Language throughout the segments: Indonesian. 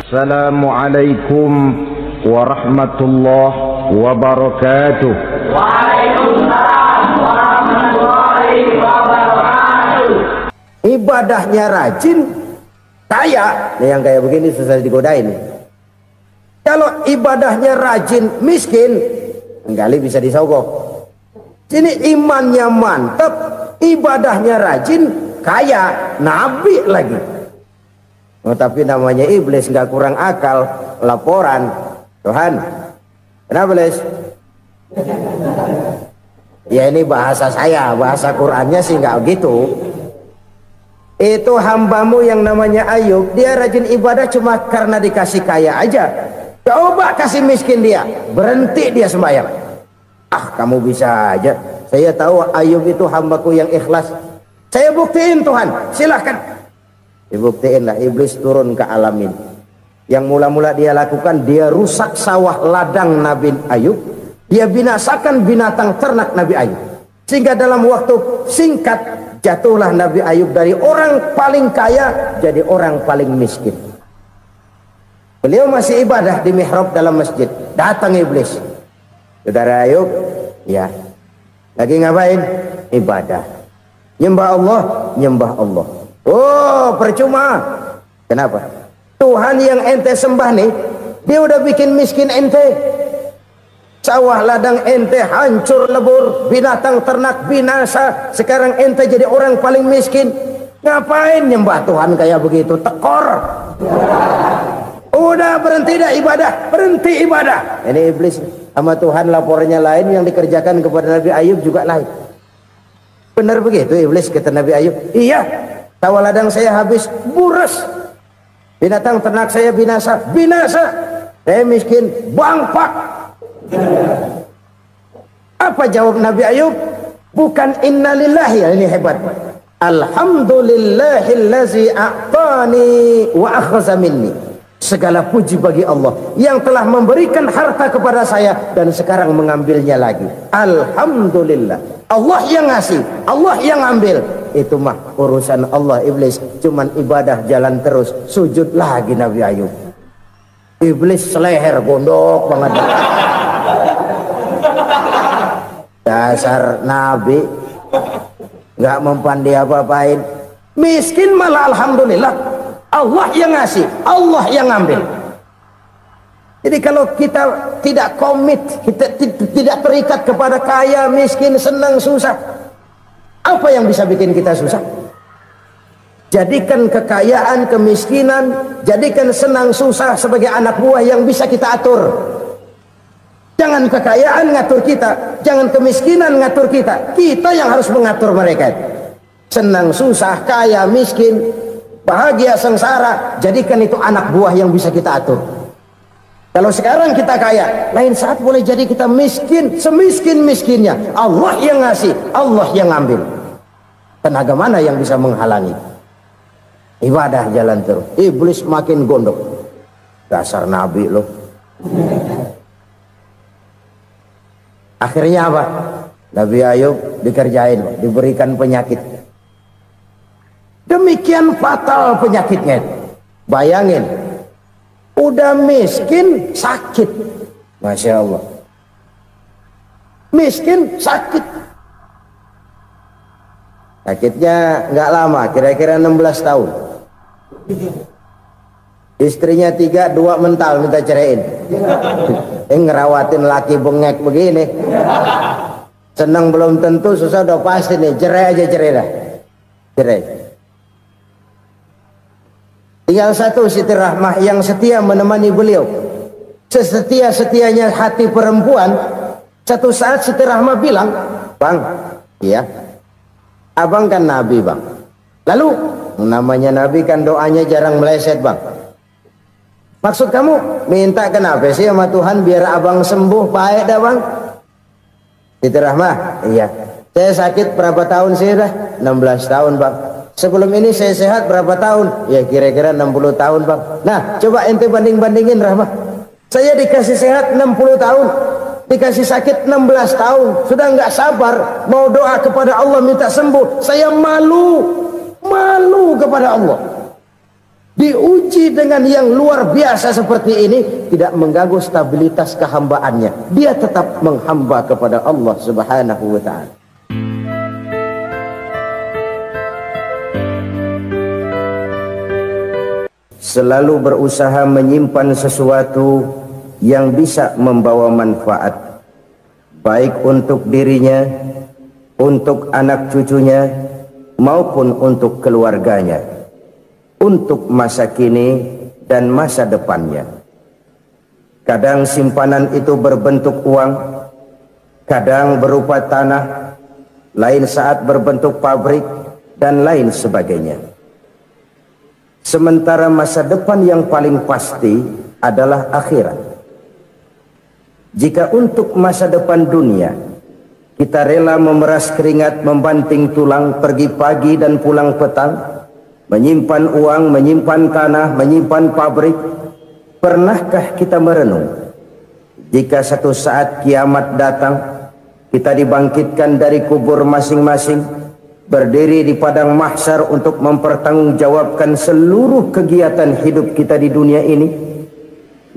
Assalamualaikum warahmatullahi wabarakatuh. Waalaikumsalam warahmatullahi wabarakatuh. Ibadahnya rajin, kaya. Nih yang kayak begini susah digodain. Kalau ibadahnya rajin, miskin, kali bisa disogok. Sini imannya mantap, ibadahnya rajin, kaya, nabi lagi. Oh, tapi namanya iblis nggak kurang akal. Laporan Tuhan, kenapa Les? Ya ini bahasa saya, bahasa Qurannya sih nggak gitu. Itu hambamu yang namanya Ayub, dia rajin ibadah cuma karena dikasih kaya aja. Coba kasih miskin dia, berhenti dia sembahyang. Ah, kamu bisa aja. Saya tahu Ayub itu hambaku yang ikhlas. Saya buktiin Tuhan, silahkan. Dibuktiinlah, iblis turun ke alam ini. Yang mula-mula dia lakukan, dia rusak sawah ladang Nabi Ayub. Dia binasakan binatang ternak Nabi Ayub. Sehingga dalam waktu singkat, jatuhlah Nabi Ayub dari orang paling kaya jadi orang paling miskin. Beliau masih ibadah di mihrab dalam masjid. Datang iblis. Saudara Ayub, ya, lagi ngapain? Ibadah. Nyembah Allah, nyembah Allah. Oh, percuma. Kenapa? Tuhan yang ente sembah nih, dia udah bikin miskin ente. Sawah ladang ente hancur lebur, binatang ternak binasa. Sekarang ente jadi orang paling miskin. Ngapain nyembah Tuhan kayak begitu? Tekor. Udah berhenti dah ibadah, berhenti ibadah. Ini iblis sama Tuhan laporannya lain, yang dikerjakan kepada Nabi Ayub juga lain. Benar begitu iblis kata Nabi Ayub? Iya. Sawah ladang saya habis, buras. Binatang ternak saya binasa, binasa. Saya miskin, bangpak. Apa jawab Nabi Ayub? Bukan innalillahi, ya, ini hebat. Alhamdulillahillazi a'tani wa akhza minni. Segala puji bagi Allah yang telah memberikan harta kepada saya dan sekarang mengambilnya lagi. Alhamdulillah. Allah yang ngasih, Allah yang ambil. Itu mah urusan Allah. Iblis cuman ibadah jalan terus, sujud lagi Nabi Ayub. Iblis seleher gondok banget. Dasar Nabi nggak mempan dia apa-apain. Miskin malah alhamdulillah. Allah yang ngasih, Allah yang ambil. Jadi kalau kita tidak komit, kita tidak terikat kepada kaya, miskin, senang, susah, apa yang bisa bikin kita susah? Jadikan kekayaan, kemiskinan, jadikan senang, susah sebagai anak buah yang bisa kita atur. Jangan kekayaan ngatur kita, jangan kemiskinan ngatur kita. Kita yang harus mengatur mereka. Senang, susah, kaya, miskin, bahagia, sengsara, jadikan itu anak buah yang bisa kita atur. Kalau sekarang kita kaya, lain saat boleh jadi kita miskin, semiskin-miskinnya. Allah yang ngasih, Allah yang ambil. Tenaga mana yang bisa menghalangi? Ibadah jalan terus. Iblis makin gondok. Dasar Nabi loh. Akhirnya apa? Nabi Ayub dikerjain, diberikan penyakit. Demikian fatal penyakitnya. Bayangin, udah miskin sakit. Masya Allah. Miskin sakit. Sakitnya nggak lama, kira-kira 16 tahun. Istrinya 3, 2 mental minta ceraiin. Ngerawatin laki bengek begini. Senang belum tentu, susah udah pasti nih. Cerai aja, cerai dah. Cerai. Tinggal satu Siti Rahmah yang setia menemani beliau. Sesetia-setianya hati perempuan. Satu saat Siti Rahmah bilang, "Bang, iya, abang kan Nabi, Bang. Lalu, namanya Nabi kan doanya jarang meleset, Bang. Maksud kamu minta kenapa sih sama Tuhan biar abang sembuh baik dah, Bang?" Siti Rahmah, iya. Saya sakit berapa tahun sih dah? 16 tahun, Bang. Sebelum ini saya sehat berapa tahun? Ya kira-kira 60 tahun, Bang. Nah, coba ente banding-bandingin, Rahmah. Saya dikasih sehat 60 tahun, dikasih sakit 16 tahun. Sudah nggak sabar mau doa kepada Allah minta sembuh. Saya malu kepada Allah. diuji dengan yang luar biasa seperti ini, tidak mengganggu stabilitas kehambaannya. Dia tetap menghamba kepada Allah Subhanahu wa ta'ala. Selalu berusaha menyimpan sesuatu yang bisa membawa manfaat, baik untuk dirinya, untuk anak cucunya, maupun untuk keluarganya, untuk masa kini dan masa depannya. Kadang simpanan itu berbentuk uang, kadang berupa tanah, lain saat berbentuk pabrik, dan lain sebagainya. Sementara masa depan yang paling pasti adalah akhirat. Jika untuk masa depan dunia kita rela memeras keringat, membanting tulang, pergi pagi dan pulang petang, menyimpan uang, menyimpan tanah, menyimpan pabrik, pernahkah kita merenung jika satu saat kiamat datang, kita dibangkitkan dari kubur masing-masing, berdiri di padang mahsyar untuk mempertanggungjawabkan seluruh kegiatan hidup kita di dunia ini,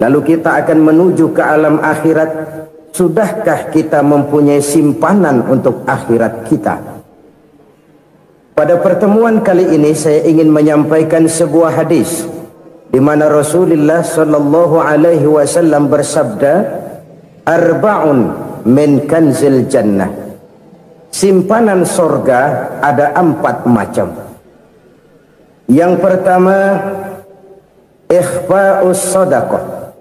lalu kita akan menuju ke alam akhirat? Sudahkah kita mempunyai simpanan untuk akhirat kita? Pada pertemuan kali ini saya ingin menyampaikan sebuah hadis di mana Rasulullah sallallahu alaihi wasallam bersabda, arba'un min kanzil jannah. Simpanan sorga ada 4 macam. Yang pertama, ikhfa'us sadaqah,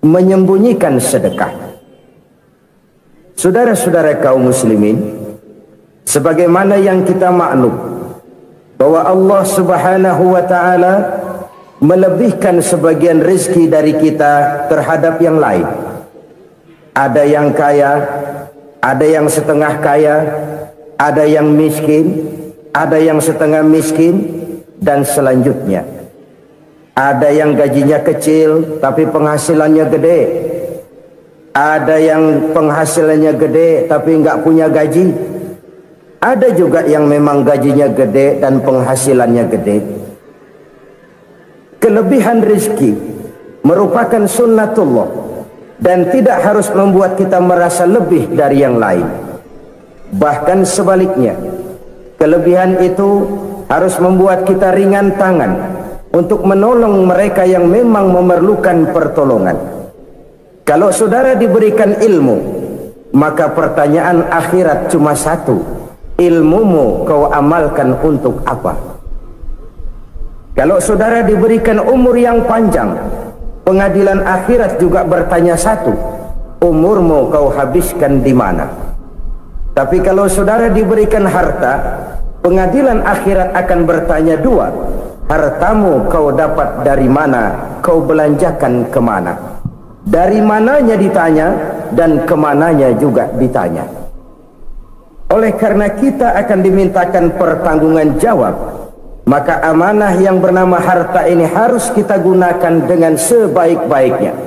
menyembunyikan sedekah. Saudara-saudara kaum muslimin, sebagaimana yang kita maklum bahwa Allah Subhanahu wa ta'ala melebihkan sebagian rezeki dari kita terhadap yang lain. Ada yang kaya, ada yang setengah kaya, ada yang miskin, ada yang setengah miskin, dan selanjutnya. Ada yang gajinya kecil tapi penghasilannya gede. Ada yang penghasilannya gede tapi nggak punya gaji. Ada juga yang memang gajinya gede dan penghasilannya gede. Kelebihan rezeki merupakan sunnatullah dan tidak harus membuat kita merasa lebih dari yang lain. Bahkan sebaliknya, kelebihan itu harus membuat kita ringan tangan untuk menolong mereka yang memang memerlukan pertolongan. Kalau saudara diberikan ilmu, maka pertanyaan akhirat cuma satu: ilmumu kau amalkan untuk apa? Kalau saudara diberikan umur yang panjang, pengadilan akhirat juga bertanya satu: umurmu kau habiskan di mana? Tapi kalau saudara diberikan harta, pengadilan akhirat akan bertanya dua: hartamu kau dapat dari mana? Kau belanjakan kemana? Dari mananya ditanya, dan kemananya juga ditanya. Oleh karena kita akan dimintakan pertanggungan jawab, maka amanah yang bernama harta ini harus kita gunakan dengan sebaik-baiknya.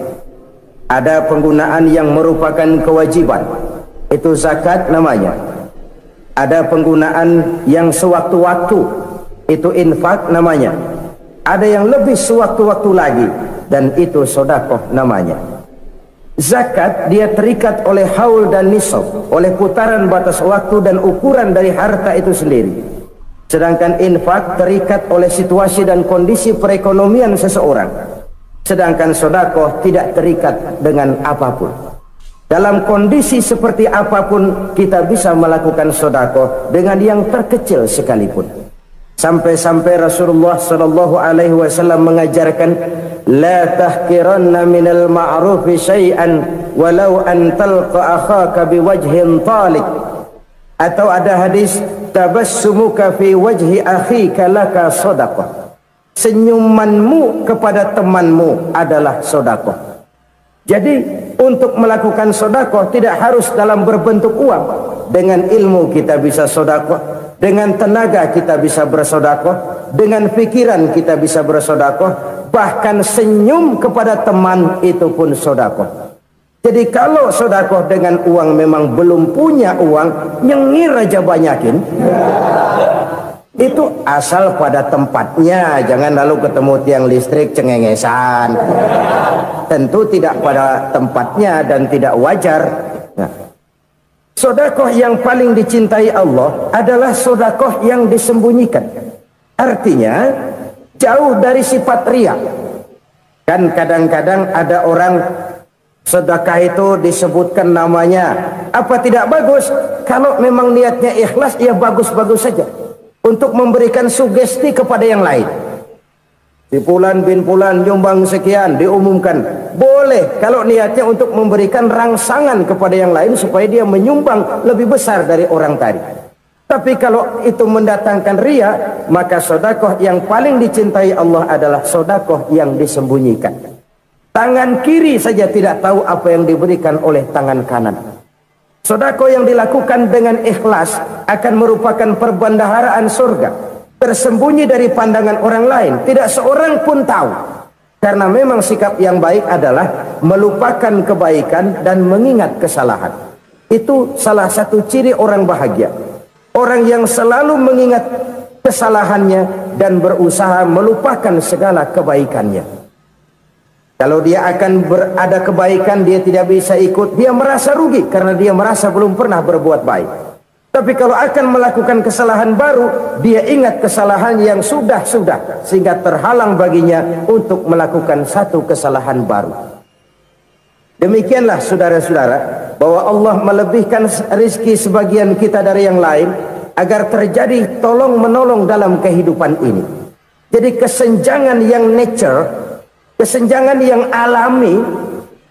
Ada penggunaan yang merupakan kewajiban, itu zakat namanya. Ada penggunaan yang sewaktu-waktu, itu infak namanya. Ada yang lebih sewaktu-waktu lagi, dan itu sedekah namanya. Zakat dia terikat oleh haul dan nisab, oleh putaran batas waktu dan ukuran dari harta itu sendiri. Sedangkan infak terikat oleh situasi dan kondisi perekonomian seseorang. Sedangkan sedekah tidak terikat dengan apapun. Dalam kondisi seperti apapun kita bisa melakukan sedekah dengan yang terkecil sekalipun. Sampai-sampai Rasulullah sallallahu alaihi wasallam mengajarkan, la tahqiranna minal ma'rufi syai'an walau an talqa akhaka biwajhin talik. Atau ada hadis, tabassumuka fi wajhi akhika laka sadaqah. Senyumanmu kepada temanmu adalah sedekah. Jadi untuk melakukan sedekah tidak harus dalam berbentuk uang. Dengan ilmu kita bisa sedekah, dengan tenaga kita bisa bersedekah, dengan pikiran kita bisa bersedekah, bahkan senyum kepada teman itu pun sedekah. Jadi kalau sedekah dengan uang memang belum punya uang, nyengir aja banyakin. Itu asal pada tempatnya, jangan lalu ketemu tiang listrik cengengesan. Tentu tidak pada tempatnya dan tidak wajar. Nah, sedekah yang paling dicintai Allah adalah sedekah yang disembunyikan. Artinya jauh dari sifat riya. Kan kadang-kadang ada orang sedekah itu disebutkan namanya, apa tidak bagus? Kalau memang niatnya ikhlas, ya bagus-bagus saja. Untuk memberikan sugesti kepada yang lain. Si Fulan bin Fulan nyumbang sekian, diumumkan. Boleh kalau niatnya untuk memberikan rangsangan kepada yang lain supaya dia menyumbang lebih besar dari orang tadi. Tapi kalau itu mendatangkan riya, maka sedekah yang paling dicintai Allah adalah sedekah yang disembunyikan. Tangan kiri saja tidak tahu apa yang diberikan oleh tangan kanan. Sedekah yang dilakukan dengan ikhlas akan merupakan perbendaharaan surga, tersembunyi dari pandangan orang lain, tidak seorang pun tahu. Karena memang sikap yang baik adalah melupakan kebaikan dan mengingat kesalahan. Itu salah satu ciri orang bahagia. Orang yang selalu mengingat kesalahannya dan berusaha melupakan segala kebaikannya. Kalau dia akan berada kebaikan, dia tidak bisa ikut, dia merasa rugi karena dia merasa belum pernah berbuat baik. Tapi kalau akan melakukan kesalahan baru, dia ingat kesalahan yang sudah-sudah, sehingga terhalang baginya untuk melakukan satu kesalahan baru. Demikianlah saudara-saudara, bahwa Allah melebihkan rizki sebagian kita dari yang lain, agar terjadi tolong-menolong dalam kehidupan ini. Jadi kesenjangan yang nature, kesenjangan yang alami,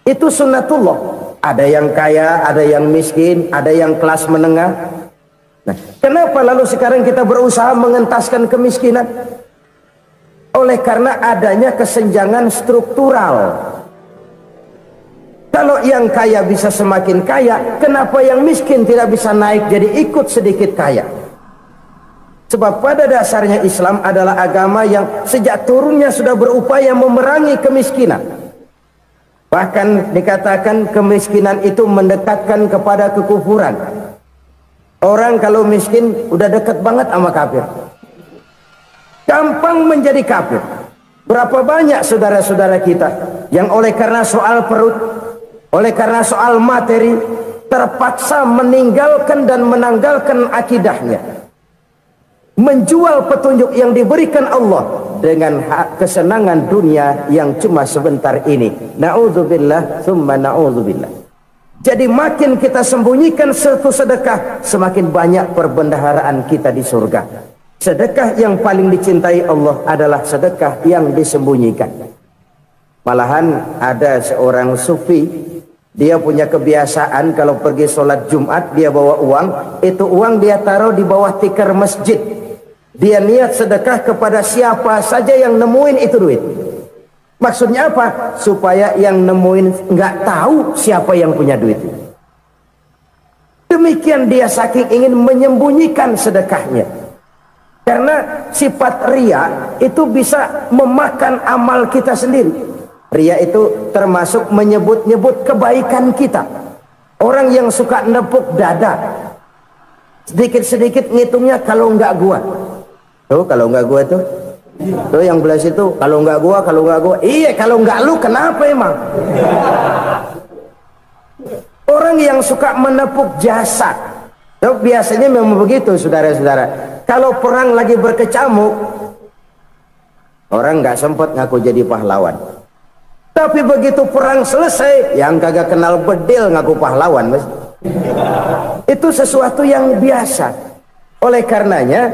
itu sunnatullah. Ada yang kaya, ada yang miskin, ada yang kelas menengah. Nah, kenapa lalu sekarang kita berusaha mengentaskan kemiskinan? Oleh karena adanya kesenjangan struktural. Kalau yang kaya bisa semakin kaya, kenapa yang miskin tidak bisa naik jadi ikut sedikit kaya? Sebab pada dasarnya Islam adalah agama yang sejak turunnya sudah berupaya memerangi kemiskinan. Bahkan dikatakan kemiskinan itu mendekatkan kepada kekufuran. Orang kalau miskin udah dekat banget sama kafir. Gampang menjadi kafir. Berapa banyak saudara-saudara kita yang oleh karena soal perut, oleh karena soal materi, terpaksa meninggalkan dan menanggalkan akidahnya, menjual petunjuk yang diberikan Allah dengan kesenangan dunia yang cuma sebentar ini. Na'udzubillah summa na'udzubillah. Jadi makin kita sembunyikan satu sedekah, semakin banyak perbendaharaan kita di surga. Sedekah yang paling dicintai Allah adalah sedekah yang disembunyikan. Malahan ada seorang sufi, dia punya kebiasaan kalau pergi sholat Jumat dia bawa uang, itu uang dia taruh di bawah tikar masjid. Dia niat sedekah kepada siapa saja yang nemuin itu duit. Maksudnya apa? Supaya yang nemuin nggak tahu siapa yang punya duit. Demikian dia saking ingin menyembunyikan sedekahnya. Karena sifat riya itu bisa memakan amal kita sendiri. Riya itu termasuk menyebut-nyebut kebaikan kita. Orang yang suka nepuk dada, sedikit-sedikit ngitungnya kalau nggak gua. Tuh kalau nggak gua tuh yang belas itu kalau nggak gua, iya kalau nggak lu kenapa emang? Orang yang suka menepuk jasad, tuh biasanya memang begitu saudara-saudara. Kalau perang lagi berkecamuk, orang nggak sempat ngaku jadi pahlawan. Tapi begitu perang selesai, yang kagak kenal bedil ngaku pahlawan, mas. Itu sesuatu yang biasa. Oleh karenanya,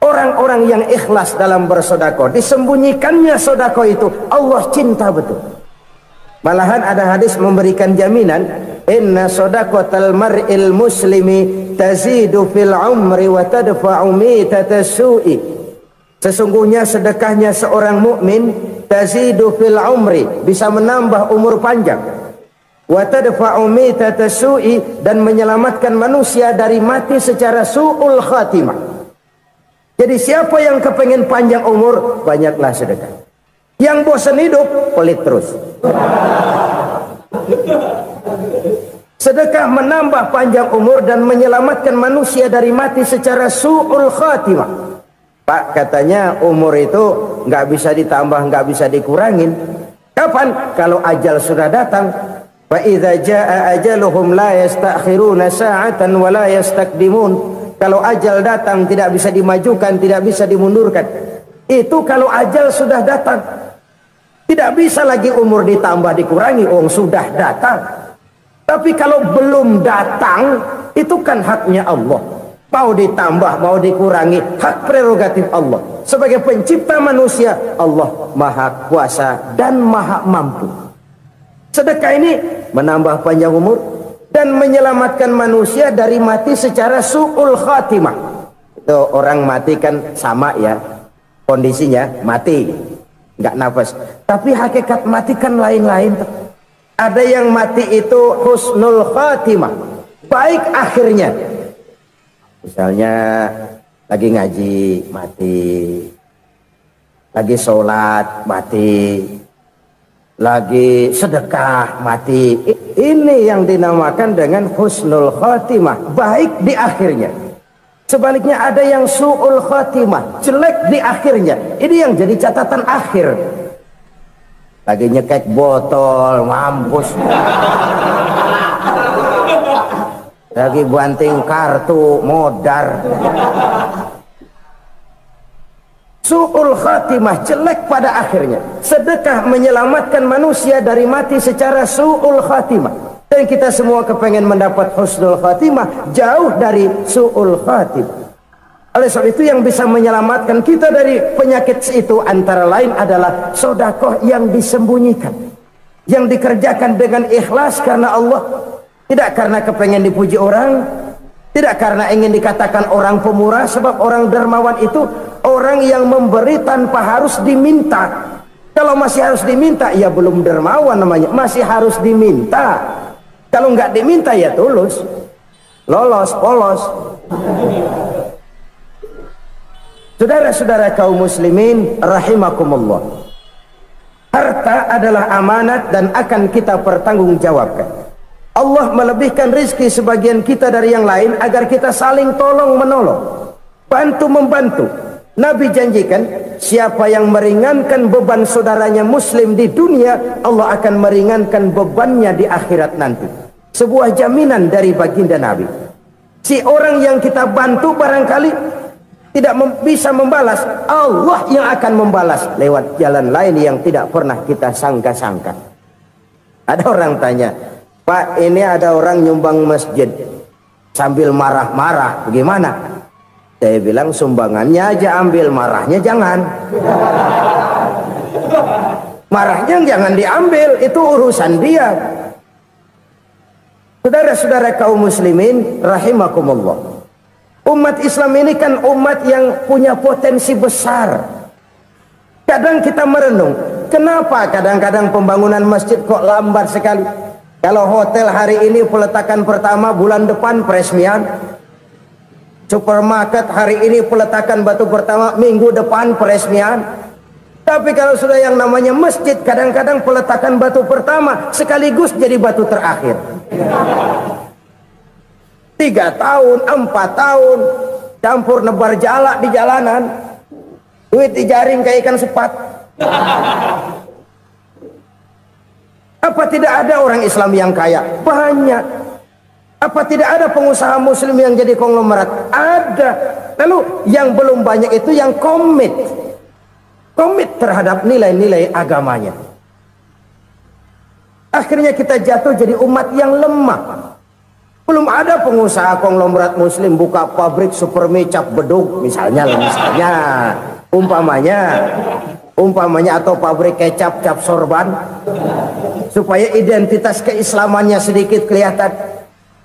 orang-orang yang ikhlas dalam bersedekah, disembunyikannya sedekah itu Allah cinta betul. Malahan ada hadis memberikan jaminan, inna shadaqatal mar'il muslimi tazidu fil umri wa tadfa'u mitatas su'i. Sesungguhnya sedekahnya seorang mukmin tazidu fil umri, bisa menambah umur panjang, wa tadfa'u mitatas su'i, dan menyelamatkan manusia dari mati secara su'ul khatimah. Jadi siapa yang kepengen panjang umur, banyaklah sedekah. Yang bosan hidup, pelit terus. Sedekah menambah panjang umur dan menyelamatkan manusia dari mati secara su'ul khatimah. Pak, katanya umur itu nggak bisa ditambah, nggak bisa dikurangin. Kapan? Kalau ajal sudah datang. Fa idza jaa ajaluhum la yastakhiruna sa'atan wa la yastaqdimun. Kalau ajal datang tidak bisa dimajukan, tidak bisa dimundurkan. Itu kalau ajal sudah datang. Tidak bisa lagi umur ditambah dikurangi, sudah datang. Tapi kalau belum datang, itu kan haknya Allah. Mau ditambah, mau dikurangi, hak prerogatif Allah. Sebagai pencipta manusia, Allah maha kuasa dan maha mampu. Sedekah ini menambah panjang umur dan menyelamatkan manusia dari mati secara su'ul khatimah. Itu orang mati kan sama ya, kondisinya mati, nggak nafas. Tapi hakikat mati kan lain-lain. Ada yang mati itu husnul khatimah, baik akhirnya. Misalnya lagi ngaji mati, lagi sholat mati, lagi sedekah mati. Ini yang dinamakan dengan husnul khatimah, baik di akhirnya. Sebaliknya ada yang su'ul khatimah, jelek di akhirnya. Ini yang jadi catatan akhir. Lagi nyekek botol, mampus. Lagi banting kartu, modar. Su'ul khatimah, jelek pada akhirnya. Sedekah menyelamatkan manusia dari mati secara su'ul khatimah. Dan kita semua kepengen mendapat husnul khatimah, jauh dari su'ul khatimah. Oleh sebab itu yang bisa menyelamatkan kita dari penyakit itu antara lain adalah sedekah yang disembunyikan, yang dikerjakan dengan ikhlas karena Allah. Tidak karena kepengen dipuji orang, tidak karena ingin dikatakan orang pemurah, sebab orang dermawan itu orang yang memberi tanpa harus diminta. Kalau masih harus diminta, ya belum dermawan namanya, masih harus diminta. Kalau nggak diminta ya tulus, lolos, polos. Saudara-saudara kaum muslimin rahimakumullah, harta adalah amanat dan akan kita pertanggungjawabkan. Allah melebihkan rizki sebagian kita dari yang lain agar kita saling tolong menolong, bantu membantu. Nabi janjikan siapa yang meringankan beban saudaranya muslim di dunia, Allah akan meringankan bebannya di akhirat nanti. Sebuah jaminan dari baginda Nabi. Si orang yang kita bantu barangkali tidak bisa membalas, Allah yang akan membalas lewat jalan lain yang tidak pernah kita sangka-sangka. Ada orang tanya, Pak, ini ada orang nyumbang masjid sambil marah-marah, bagaimana? Saya bilang sumbangannya aja ambil, marahnya jangan. Marahnya jangan diambil, itu urusan dia. Saudara-saudara kaum muslimin rahimakumullah, umat Islam ini kan umat yang punya potensi besar. Kadang kita merenung, kenapa kadang-kadang pembangunan masjid kok lambat sekali? Kalau hotel hari ini peletakan pertama, bulan depan peresmian. Supermarket hari ini peletakan batu pertama, minggu depan peresmian. Tapi kalau sudah yang namanya masjid, kadang-kadang peletakan batu pertama sekaligus jadi batu terakhir. 3 tahun, 4 tahun, campur nebar jalak di jalanan, duit dijaring kayak ikan sepat. Apa tidak ada orang Islam yang kaya? Banyak. Apa tidak ada pengusaha muslim yang jadi konglomerat? Ada. Lalu yang belum banyak itu yang komit terhadap nilai-nilai agamanya. Akhirnya kita jatuh jadi umat yang lemah. Belum ada pengusaha konglomerat muslim buka pabrik supermi cap bedug misalnya umpamanya atau pabrik kecap cap sorban supaya identitas keislamannya sedikit kelihatan.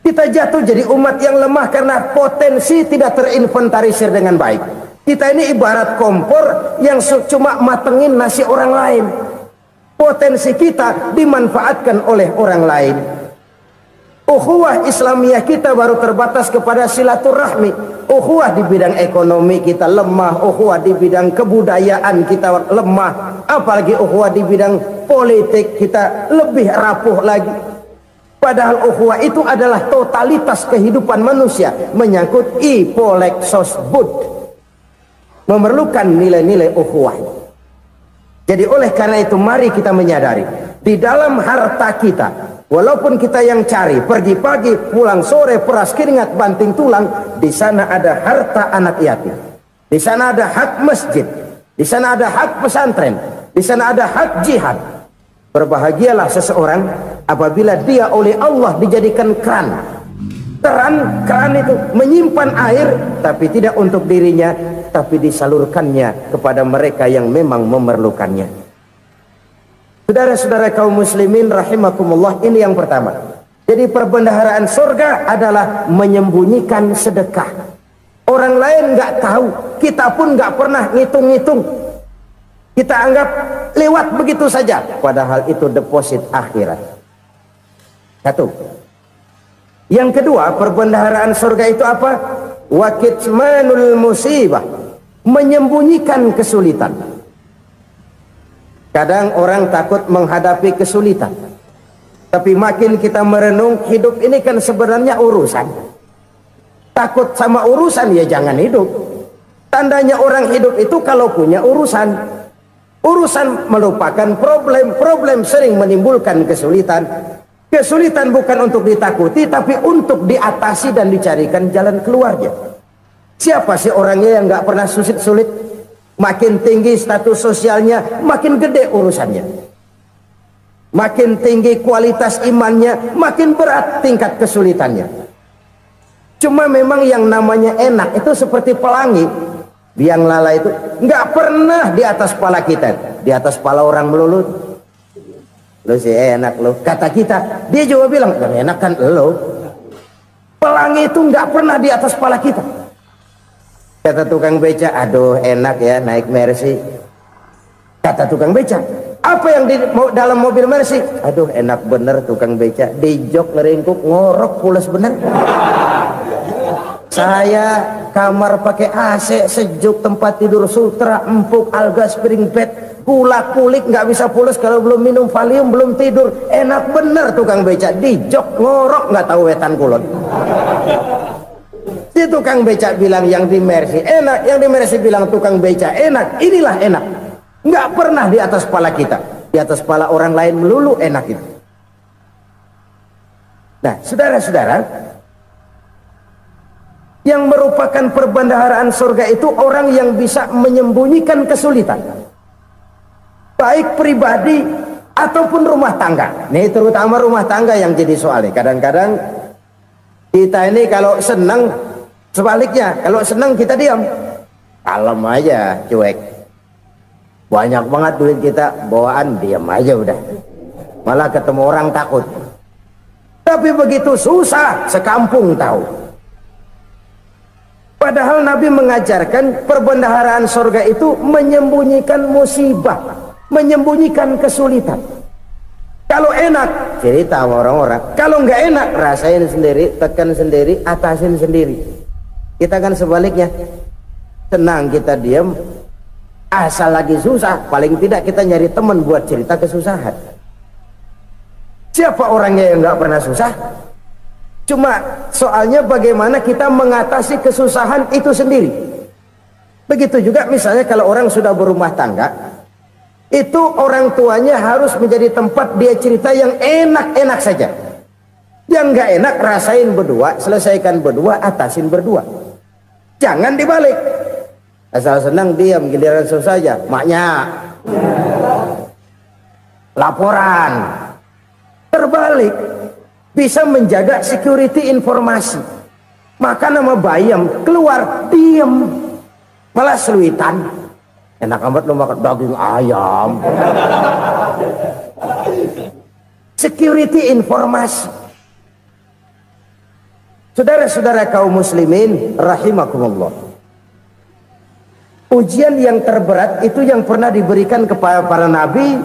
Kita jatuh jadi umat yang lemah karena potensi tidak terinventarisir dengan baik. Kita ini ibarat kompor yang cuma matengin nasi orang lain. Potensi kita dimanfaatkan oleh orang lain. Ukhuwah Islamiyah kita baru terbatas kepada silaturahmi. Ukhuwah di bidang ekonomi kita lemah, ukhuwah di bidang kebudayaan kita lemah, apalagi ukhuwah di bidang politik kita lebih rapuh lagi. Padahal ukhuwah itu adalah totalitas kehidupan manusia, menyangkut ipolek sosbud. memerlukan nilai-nilai ukhuwah. Jadi oleh karena itu mari kita menyadari di dalam harta kita, walaupun kita yang cari pergi pagi pulang sore peras keringat banting tulang, di sana ada harta anak yatim, di sana ada hak masjid, di sana ada hak pesantren, di sana ada hak jihad. Berbahagialah seseorang apabila dia oleh Allah dijadikan keran itu menyimpan air, tapi tidak untuk dirinya, tapi disalurkannya kepada mereka yang memang memerlukannya. Saudara-saudara kaum muslimin rahimakumullah, ini yang pertama. Jadi perbendaharaan surga adalah menyembunyikan sedekah. Orang lain nggak tahu, kita pun nggak pernah ngitung-ngitung. Kita anggap lewat begitu saja, padahal itu deposit akhirat. Satu. Yang kedua, perbendaharaan surga itu apa? Wa kitmanul musibah, menyembunyikan kesulitan. Kadang orang takut menghadapi kesulitan, tapi makin kita merenung, hidup ini kan sebenarnya urusan. Takut sama urusan ya jangan hidup. Tandanya orang hidup itu kalau punya urusan. Urusan merupakan problem, problem sering menimbulkan kesulitan. Kesulitan bukan untuk ditakuti, tapi untuk diatasi dan dicarikan jalan keluarnya. Siapa sih orangnya yang nggak pernah sulit-sulit? Makin tinggi status sosialnya, makin gede urusannya. Makin tinggi kualitas imannya, makin berat tingkat kesulitannya. Cuma memang yang namanya enak itu seperti pelangi. Biang lala itu nggak pernah di atas kepala kita, di atas kepala orang melulu. Lu sih enak lu, kata kita. Dia juga bilang yang enak kan lu. Pelangi itu nggak pernah di atas kepala kita. Kata tukang beca, aduh enak ya naik Mercy. Kata tukang beca, apa yang di dalam mobil Mercy? Aduh enak bener tukang beca, di jok ngeringkuk ngorok pules bener. Saya kamar pakai AC sejuk, tempat tidur sutra empuk, alga spring bed, kulak kulik nggak bisa pules kalau belum minum Valium, belum tidur. Enak bener tukang beca, di jok ngorok nggak tahu wetan kulon. Si tukang beca bilang yang di Mercy enak, yang di Mercy bilang tukang beca enak. Inilah enak, nggak pernah di atas kepala kita, di atas kepala orang lain melulu enak itu. Nah saudara-saudara, yang merupakan perbendaharaan surga itu orang yang bisa menyembunyikan kesulitan, baik pribadi ataupun rumah tangga. Nih terutama rumah tangga yang jadi soalnya. Kadang-kadang kita ini kalau senang, sebaliknya kalau senang kita diam, kalem aja, cuek. Banyak banget duit kita bawaan, diam aja udah. Malah ketemu orang takut. Tapi begitu susah, sekampung tahu. Padahal Nabi mengajarkan perbendaharaan surga itu menyembunyikan musibah, menyembunyikan kesulitan. Kalau enak, cerita sama orang-orang. Kalau nggak enak, rasain sendiri, tekan sendiri, atasin sendiri. Kita kan sebaliknya, senang kita diam, asal lagi susah, paling tidak kita nyari teman buat cerita kesusahan. Siapa orangnya yang nggak pernah susah? Cuma soalnya bagaimana kita mengatasi kesusahan itu sendiri. Begitu juga misalnya kalau orang sudah berumah tangga, itu orang tuanya harus menjadi tempat dia cerita yang enak-enak saja. Yang nggak enak rasain berdua, selesaikan berdua, atasin berdua. Jangan dibalik. Asal senang diam, giliran susah saja. Maknya laporan. Terbalik. Bisa menjaga security informasi. Maka nama bayam keluar diam, malah seluitan. Enak amat lu makan daging ayam. Security informasi. Saudara-saudara kaum muslimin rahimakumullah, ujian yang terberat itu yang pernah diberikan kepada para nabi,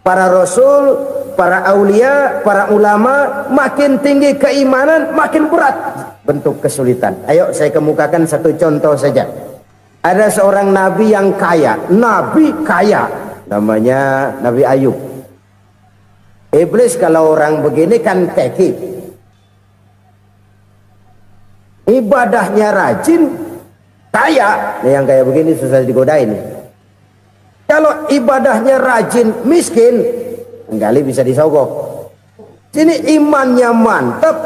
para rasul, para aulia, para ulama. Makin tinggi keimanan, makin berat bentuk kesulitan. Ayo saya kemukakan satu contoh saja. Ada seorang nabi yang kaya, nabi kaya, namanya Nabi Ayub. Iblis kalau orang begini kan teki, ibadahnya rajin, kaya, nih yang kayak begini susah digodain. Kalau ibadahnya rajin, miskin, kali bisa disogok. Sini imannya mantap,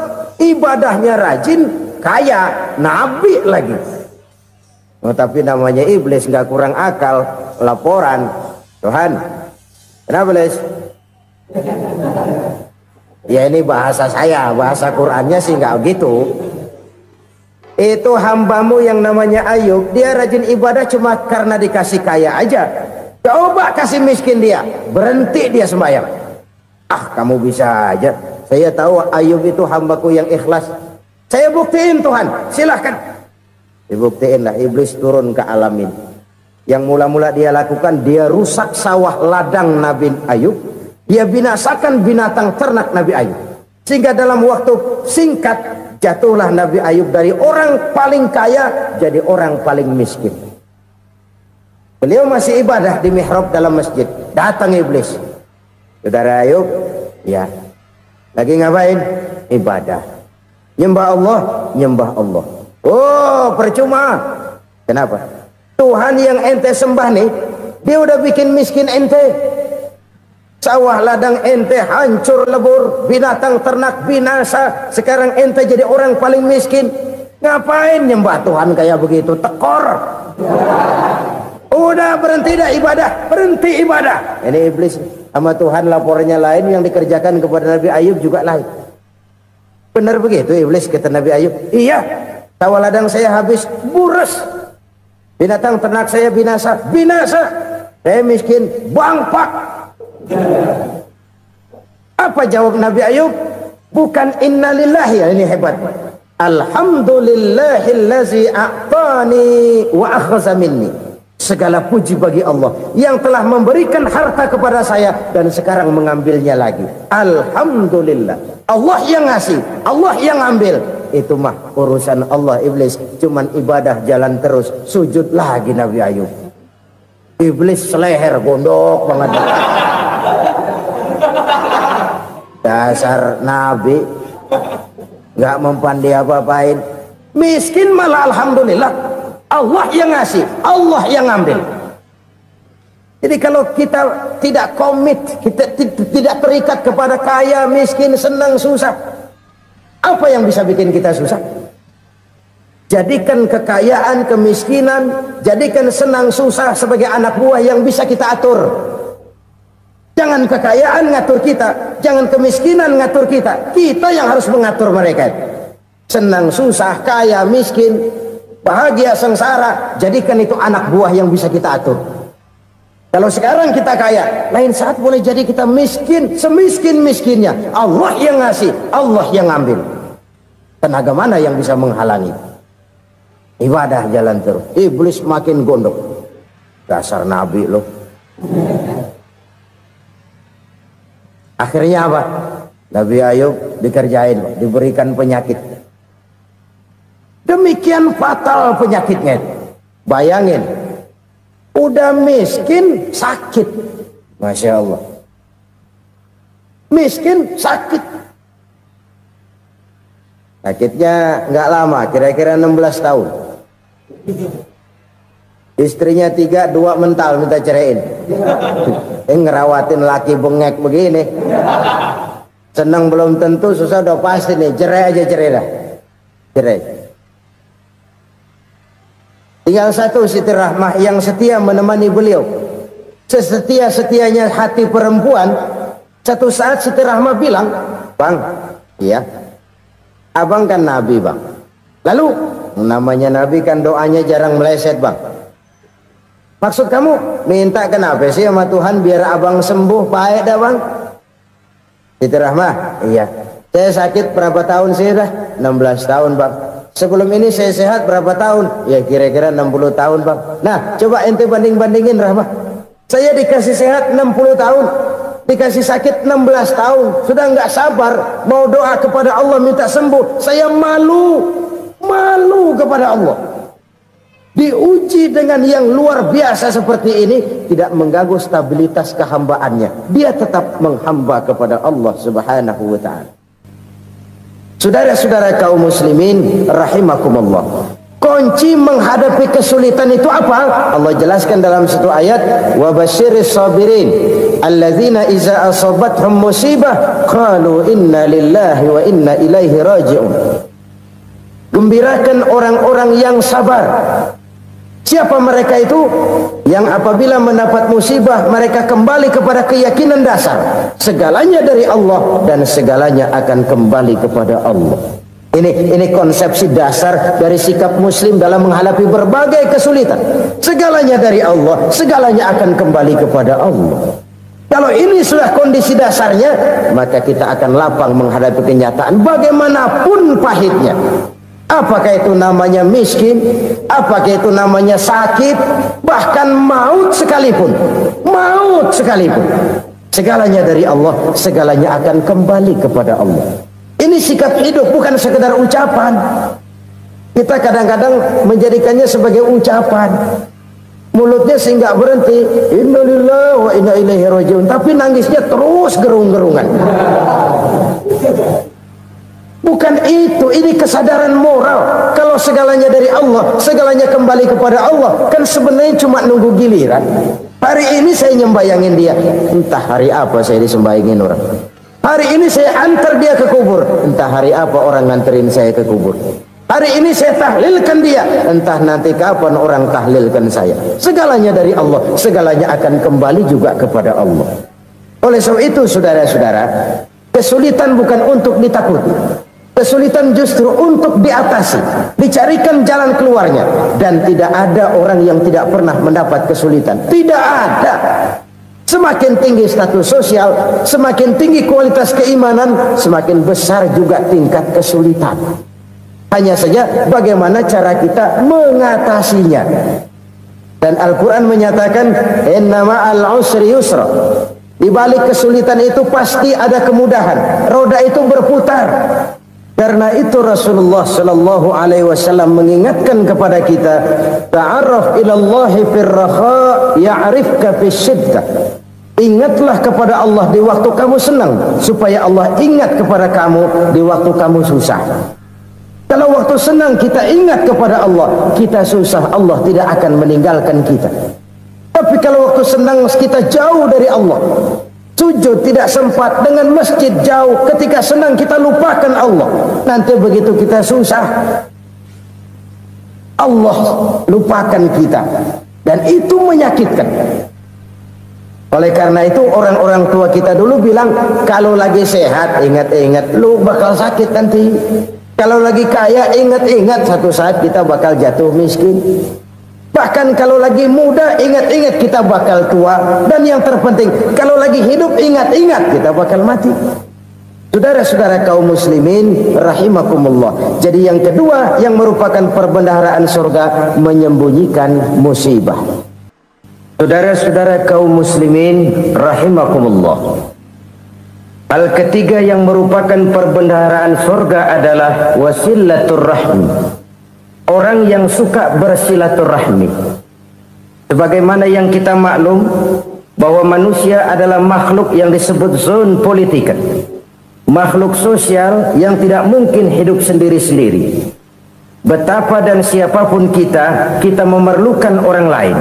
ibadahnya rajin, kaya, nabi lagi. Oh, tapi namanya iblis nggak kurang akal, laporan, Tuhan, kenapa Les? Ya ini bahasa saya, bahasa Qurannya sih nggak gitu. Itu hambamu yang namanya Ayub, dia rajin ibadah cuma karena dikasih kaya aja. Coba kasih miskin dia, berhenti dia sembahyang. Ah, kamu bisa aja. Saya tahu Ayub itu hambaku yang ikhlas. Saya buktiin Tuhan, silahkan. Dibuktiin lah, iblis turun ke alam ini. Yang mula-mula dia lakukan, dia rusak sawah ladang Nabi Ayub. Dia binasakan binatang ternak Nabi Ayub. Sehingga dalam waktu singkat, jatuhlah Nabi Ayub dari orang paling kaya jadi orang paling miskin. Beliau masih ibadah di mihrab dalam masjid. Datang iblis. Saudara Ayub, ya, lagi ngapain? Ibadah. Nyembah Allah, nyembah Allah. Oh, percuma. Kenapa? Tuhan yang ente sembah nih, dia udah bikin miskin ente. Sawah ladang ente hancur lebur, binatang ternak binasa. Sekarang ente jadi orang paling miskin. Ngapain nyembah Tuhan kayak begitu? Tekor. Udah berhenti dah ibadah, berhenti ibadah. Ini iblis sama Tuhan laporannya lain, yang dikerjakan kepada Nabi Ayub juga lain. Benar begitu iblis kata Nabi Ayub? Iya, sawah ladang saya habis, buras. Binatang ternak saya binasa, binasa. Saya miskin, bangpak. Apa jawab Nabi Ayub? Bukan innalillahi, ya ini hebat. Alhamdulillahillazi a'tani wa akhza minni. Segala puji bagi Allah yang telah memberikan harta kepada saya dan sekarang mengambilnya lagi. Alhamdulillah. Allah yang ngasih, Allah yang ambil. Itu mah urusan Allah. Iblis cuman ibadah jalan terus, sujud lagi Nabi Ayub. Iblis seleher gondok banget. Dasar Nabi nggak mempan dia apa-apain. Miskin malah alhamdulillah. Allah yang ngasih, Allah yang ngambil. Jadi kalau kita tidak komit, kita tidak terikat kepada kaya, miskin, senang, susah, apa yang bisa bikin kita susah? Jadikan kekayaan, kemiskinan, jadikan senang, susah sebagai anak buah yang bisa kita atur. Jangan kekayaan ngatur kita, jangan kemiskinan ngatur kita. Kita yang harus mengatur mereka. Senang, susah, kaya, miskin, bahagia, sengsara, jadikan itu anak buah yang bisa kita atur. Kalau sekarang kita kaya, lain saat boleh jadi kita miskin, semiskin-miskinnya. Allah yang ngasih, Allah yang ngambil. Tenaga mana yang bisa menghalangi? Ibadah jalan terus. Iblis makin gondok. Dasar Nabi loh. Akhirnya apa? Nabi Ayub dikerjain, diberikan penyakit. Demikian fatal penyakitnya. Bayangin, udah miskin sakit. Masya Allah. Miskin sakit. Sakitnya nggak lama, kira-kira 16 tahun. Istrinya 3, 2 mental minta ceraiin. Ngerawatin laki bengek begini. Senang belum tentu, susah udah pasti nih. Cerai aja, cerai dah. Cerai. Tinggal satu Siti Rahmah yang setia menemani beliau. Sesetia-setianya hati perempuan. Satu saat Siti Rahmah bilang, "Bang, iya, abang kan Nabi bang. Lalu namanya Nabi kan doanya jarang meleset bang. Maksud kamu minta kenapa sih sama Tuhan biar abang sembuh baik dah bang?" Siti Rahmah, iya. Saya sakit berapa tahun sih dah? 16 tahun bang. Sebelum ini saya sehat berapa tahun? Ya kira-kira 60 tahun bang. Nah coba ente banding-bandingin Rahmah. Saya dikasih sehat 60 tahun, dikasih sakit 16 tahun. Sudah nggak sabar mau doa kepada Allah minta sembuh. Saya malu kepada Allah. Diuji dengan yang luar biasa seperti ini, tidak mengganggu stabilitas kehambaannya. Dia tetap menghamba kepada Allah Subhanahu wa ta'ala. Saudara-saudara kaum muslimin rahimakumullah, Kunci menghadapi kesulitan itu apa? Allah jelaskan dalam satu ayat, wa basyiris sabirin alladzina iza asabathum musibah qalu inna lillahi wa inna ilaihi raji'un. Gembirakan orang-orang yang sabar. Siapa mereka itu? Yang apabila mendapat musibah mereka kembali kepada keyakinan dasar, segalanya dari Allah dan segalanya akan kembali kepada Allah. Ini konsepsi dasar dari sikap muslim dalam menghadapi berbagai kesulitan. Segalanya dari Allah, segalanya akan kembali kepada Allah. Kalau ini sudah kondisi dasarnya, maka kita akan lapang menghadapi kenyataan bagaimanapun pahitnya. Apakah itu namanya miskin, apakah itu namanya sakit, bahkan maut sekalipun. Maut sekalipun. Segalanya dari Allah, segalanya akan kembali kepada Allah. Ini sikap hidup, bukan sekedar ucapan. Kita kadang-kadang menjadikannya sebagai ucapan. Mulutnya sih nggak berhenti, innalillahi wa inna ilaihi raji'un, tapi nangisnya terus gerung-gerungan. Bukan itu, ini kesadaran moral. Kalau segalanya dari Allah, segalanya kembali kepada Allah, kan sebenarnya cuma nunggu giliran. Hari ini saya nyembayangin dia, entah hari apa saya disembayangin orang. Hari ini saya antar dia ke kubur, entah hari apa orang nganterin saya ke kubur. Hari ini saya tahlilkan dia, entah nanti kapan orang tahlilkan saya. Segalanya dari Allah, segalanya akan kembali juga kepada Allah. Oleh sebab itu saudara-saudara, kesulitan bukan untuk ditakuti. Kesulitan justru untuk diatasi, dicarikan jalan keluarnya. Dan tidak ada orang yang tidak pernah mendapat kesulitan. Tidak ada. Semakin tinggi status sosial, semakin tinggi kualitas keimanan, semakin besar juga tingkat kesulitan. Hanya saja bagaimana cara kita mengatasinya. Dan Al-Quran menyatakan, inna ma'al usri yusra. Di balik kesulitan itu pasti ada kemudahan. Roda itu berputar. Karena itu Rasulullah sallallahu alaihi wasallam mengingatkan kepada kita, ta'arraf ilallahi firraha ya'rifka fisyiddah. Ingatlah kepada Allah di waktu kamu senang, supaya Allah ingat kepada kamu di waktu kamu susah. Kalau waktu senang kita ingat kepada Allah, kita susah, Allah tidak akan meninggalkan kita. Tapi kalau waktu senang kita jauh dari Allah, sujud tidak sempat, dengan masjid jauh, ketika senang kita lupakan Allah, nanti begitu kita susah, Allah lupakan kita, dan itu menyakitkan. Oleh karena itu orang-orang tua kita dulu bilang, kalau lagi sehat ingat-ingat lu bakal sakit nanti. Kalau lagi kaya ingat-ingat satu saat kita bakal jatuh miskin. Bahkan kalau lagi muda ingat-ingat kita bakal tua. Dan yang terpenting, kalau lagi hidup ingat-ingat kita bakal mati. Saudara-saudara kaum muslimin rahimakumullah. Jadi yang kedua yang merupakan perbendaharaan surga, menyembunyikan musibah. Saudara-saudara kaum muslimin rahimakumullah. Hal ketiga yang merupakan perbendaharaan surga adalah wasilatur rahmi. Orang yang suka bersilaturahmi. Sebagaimana yang kita maklum bahwa manusia adalah makhluk yang disebut zon politika. Makhluk sosial yang tidak mungkin hidup sendiri-sendiri. Betapa dan siapapun kita memerlukan orang lain.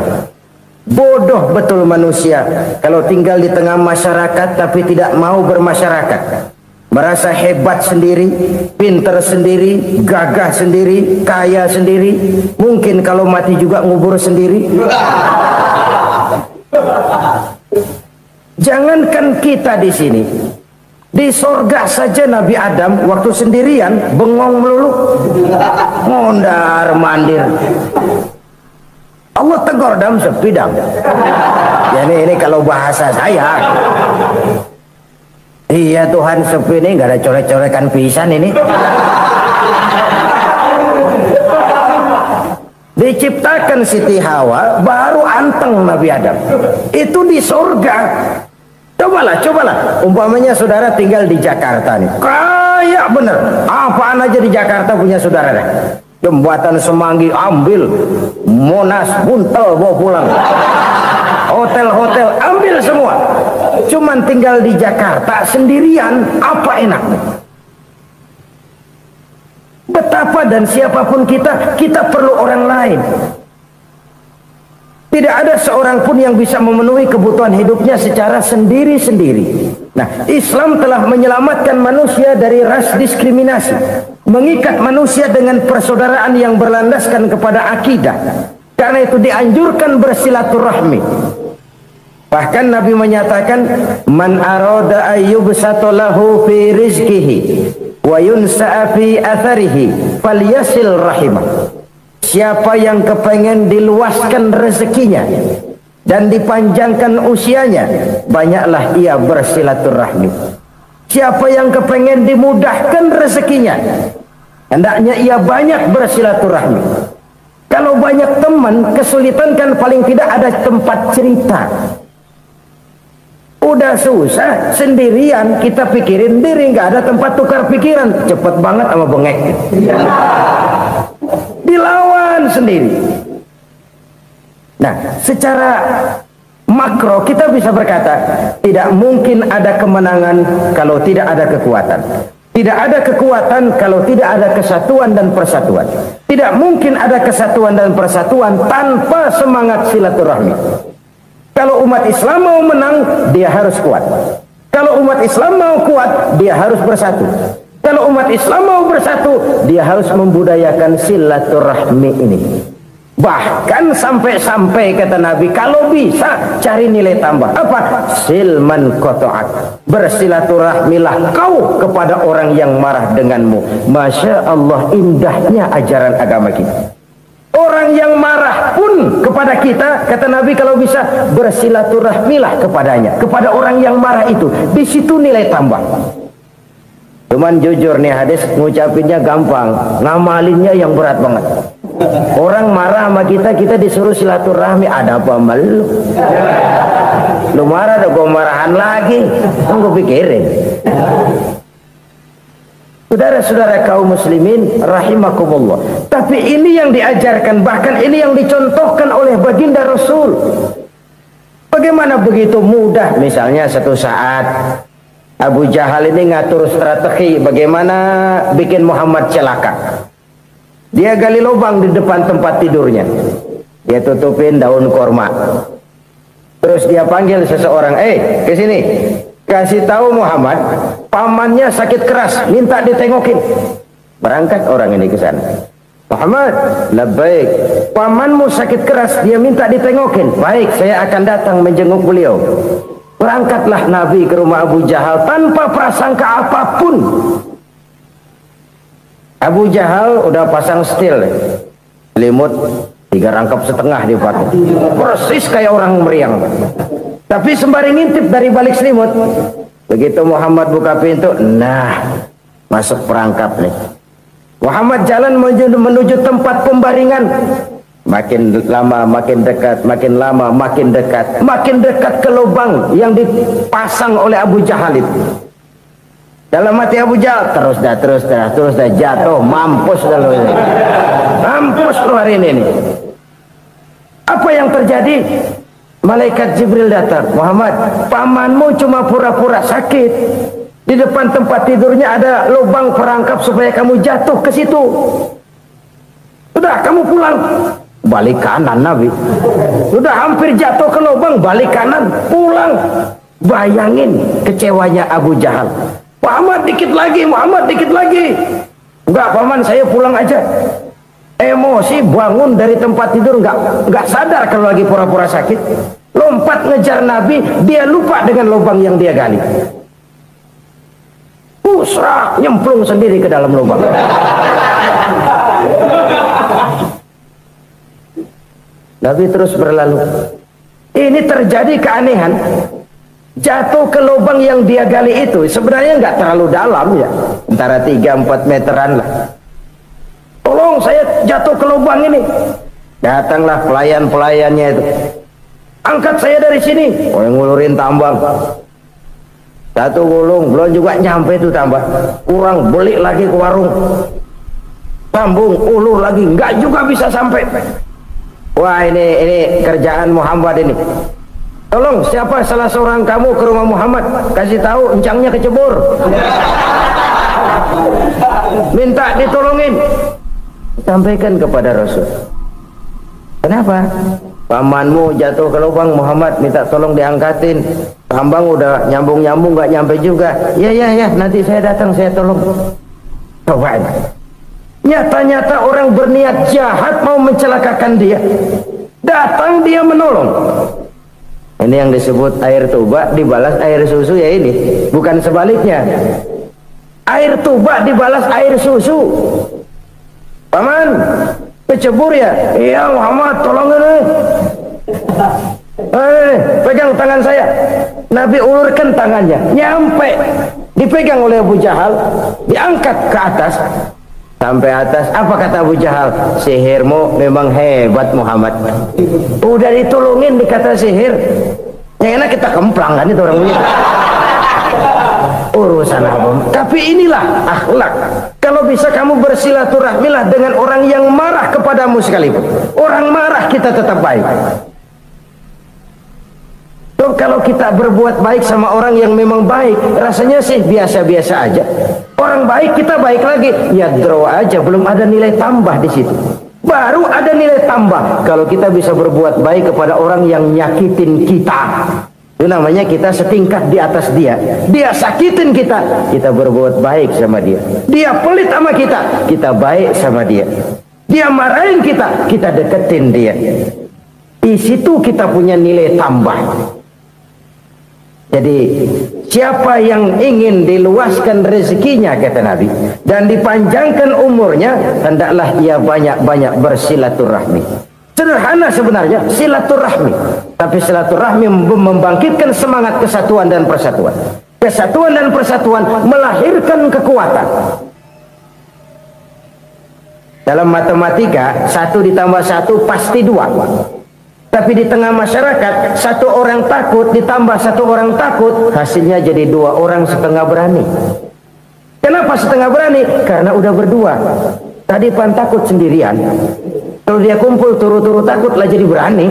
Bodoh betul manusia kalau tinggal di tengah masyarakat tapi tidak mau bermasyarakat. Merasa hebat sendiri, pintar sendiri, gagah sendiri, kaya sendiri. Mungkin kalau mati juga ngubur sendiri. Jangankan kita di sini, di sorga saja Nabi Adam waktu sendirian bengong melulu, mondar mandir. Allah tegur dam sepi dam. Ya ini kalau bahasa saya. Iya Tuhan sepi ini nggak ada coret-corekan pisan ini. Diciptakan Siti Hawa baru anteng Nabi Adam. Itu di surga. Cobalah. Umpamanya saudara tinggal di Jakarta nih. Kaya bener. Apaan aja di Jakarta punya saudara deh. Jembatan Semanggi ambil, Monas buntel bawa pulang, hotel-hotel ambil semua. Cuman tinggal di Jakarta sendirian, apa enaknya? Betapa dan siapapun kita perlu orang lain. Tidak ada seorang pun yang bisa memenuhi kebutuhan hidupnya secara sendiri-sendiri. Nah, Islam telah menyelamatkan manusia dari ras diskriminasi, mengikat manusia dengan persaudaraan yang berlandaskan kepada akidah. Karena itu dianjurkan bersilaturahmi. Bahkan Nabi menyatakan, man arada ayyubsata lahu fi rizqihi wa yunsa'a fi atharihi falyasil rahimah. Siapa yang kepengen diluaskan rezekinya dan dipanjangkan usianya, banyaklah ia bersilaturahmi. Siapa yang kepengen dimudahkan rezekinya, hendaknya ia banyak bersilaturahmi. Kalau banyak teman, kesulitan kan paling tidak ada tempat cerita. Udah susah sendirian, kita pikirin diri, nggak ada tempat tukar pikiran. Cepet banget sama bengek. Dilawan sendiri. Nah, secara makro kita bisa berkata, tidak mungkin ada kemenangan kalau tidak ada kekuatan. Tidak ada kekuatan kalau tidak ada kesatuan dan persatuan. Tidak mungkin ada kesatuan dan persatuan tanpa semangat silaturahmi. Kalau umat Islam mau menang, dia harus kuat. Kalau umat Islam mau kuat, dia harus bersatu. Kalau umat Islam mau bersatu, dia harus membudayakan silaturahmi ini. Bahkan sampai-sampai kata Nabi, kalau bisa cari nilai tambah. Apa? Silman qata'ak. Bersilaturahmilah kau kepada orang yang marah denganmu. Masya Allah, indahnya ajaran agama kita. Orang yang marah pun kepada kita, kata Nabi, kalau bisa bersilaturahmilah kepadanya, kepada orang yang marah itu. Di situ nilai tambah. Cuman jujur nih hadis, ngucapinnya gampang, ngamalinnya yang berat banget. Orang marah sama kita, kita disuruh silaturahmi, ada apa malu? Lu marah, ada gua marahan lagi, tunggu pikirin. Saudara-saudara kaum muslimin rahimakumullah. Tapi ini yang diajarkan, bahkan ini yang dicontohkan oleh baginda Rasul. Bagaimana begitu mudah, misalnya satu saat Abu Jahal ini ngatur strategi bagaimana bikin Muhammad celaka. Dia gali lubang di depan tempat tidurnya. Dia tutupin daun korma. Terus dia panggil seseorang, ke sini. Kasih tahu Muhammad, pamannya sakit keras, minta ditengokin. Berangkat orang ini ke sana. Muhammad, labbaik. Pamanmu sakit keras, dia minta ditengokin. Baik, saya akan datang menjenguk beliau. Berangkatlah Nabi ke rumah Abu Jahal tanpa prasangka apapun. Abu Jahal udah pasang setil, selimut 3 rangkap setengah dipakai, persis kayak orang meriang. Tapi sembari ngintip dari balik selimut, begitu Muhammad buka pintu, nah masuk perangkap nih. Muhammad jalan menuju tempat pembaringan. Makin lama makin dekat, makin lama makin dekat, makin dekat ke lubang yang dipasang oleh Abu Jahal itu. Dalam hati Abu Jahal, terus dah jatuh, mampus dah lo ini. Mampus lo hari ini nih. Apa yang terjadi? Malaikat Jibril datang. Muhammad, pamanmu cuma pura-pura sakit. Di depan tempat tidurnya ada lubang perangkap supaya kamu jatuh ke situ. Sudah, kamu pulang. Balik kanan Nabi. Sudah hampir jatuh ke lubang, balik kanan, pulang. Bayangin kecewanya Abu Jahal. Muhammad dikit lagi, Muhammad dikit lagi. Enggak paman, saya pulang aja. Emosi bangun dari tempat tidur, enggak sadar kalau lagi pura-pura sakit. Lompat ngejar Nabi, dia lupa dengan lubang yang dia gali. Pusrak, nyemplung sendiri ke dalam lubang. Nabi terus berlalu. Ini terjadi keanehan. Jatuh ke lubang yang dia gali itu sebenarnya nggak terlalu dalam ya, antara 3-4 meteran lah. Tolong, saya jatuh ke lubang ini. Datanglah pelayan-pelayannya itu. Angkat saya dari sini. Oh, yang ngulurin tambang. Satu gulung, belum juga nyampe itu tambang. Kurang, beli lagi ke warung. Sambung, ulur lagi, nggak juga bisa sampai. Wah, ini kerjaan Muhammad ini. Tolong, siapa salah seorang kamu ke rumah Muhammad, kasih tahu encangnya kecebur. minta ditolongin. Sampaikan kepada Rasul. Kenapa? Pamanmu jatuh ke lubang, Muhammad minta tolong diangkatin. Hambang udah nyambung-nyambung gak nyampe juga. Ya nanti saya datang, saya tolong. Coba ini. Nyata-nyata orang berniat jahat mau mencelakakan dia, datang dia menolong. Ini yang disebut air tuba dibalas air susu ya, ini bukan sebaliknya. Air tuba dibalas air susu. Paman kecebur ya? Iya Muhammad, tolongin pegang tangan saya. Nabi ulurkan tangannya, nyampe, dipegang oleh Abu Jahal, diangkat ke atas. Sampai atas, apa kata Abu Jahal? Sihirmu memang hebat Muhammad. Udah ditolongin dikata sihir. Yang enak kita kemplang kan itu orang begitu. Urusan apa? Tapi inilah akhlak. Kalau bisa kamu bersilaturahmilah dengan orang yang marah kepadamu sekalipun. Orang marah kita tetap baik. So, kalau kita berbuat baik sama orang yang memang baik, rasanya sih biasa-biasa aja. Orang baik kita baik lagi, ya draw aja, belum ada nilai tambah di situ. Baru ada nilai tambah kalau kita bisa berbuat baik kepada orang yang nyakitin kita. Itu namanya kita setingkat di atas dia. Dia sakitin kita, kita berbuat baik sama dia. Dia pelit sama kita, kita baik sama dia. Dia marahin kita, kita deketin dia. Di situ kita punya nilai tambah. Jadi siapa yang ingin diluaskan rezekinya kata Nabi dan dipanjangkan umurnya, hendaklah ia banyak-banyak bersilaturahmi. Sederhana sebenarnya silaturahmi, tapi silaturahmi membangkitkan semangat kesatuan dan persatuan. Kesatuan dan persatuan melahirkan kekuatan. Dalam matematika 1 ditambah 1 pasti 2. Tapi di tengah masyarakat 1 orang takut ditambah 1 orang takut, hasilnya jadi 2 orang setengah berani. Kenapa setengah berani? Karena udah berdua. Tadi pan takut sendirian, kalau dia kumpul turu-turu takutlah jadi berani.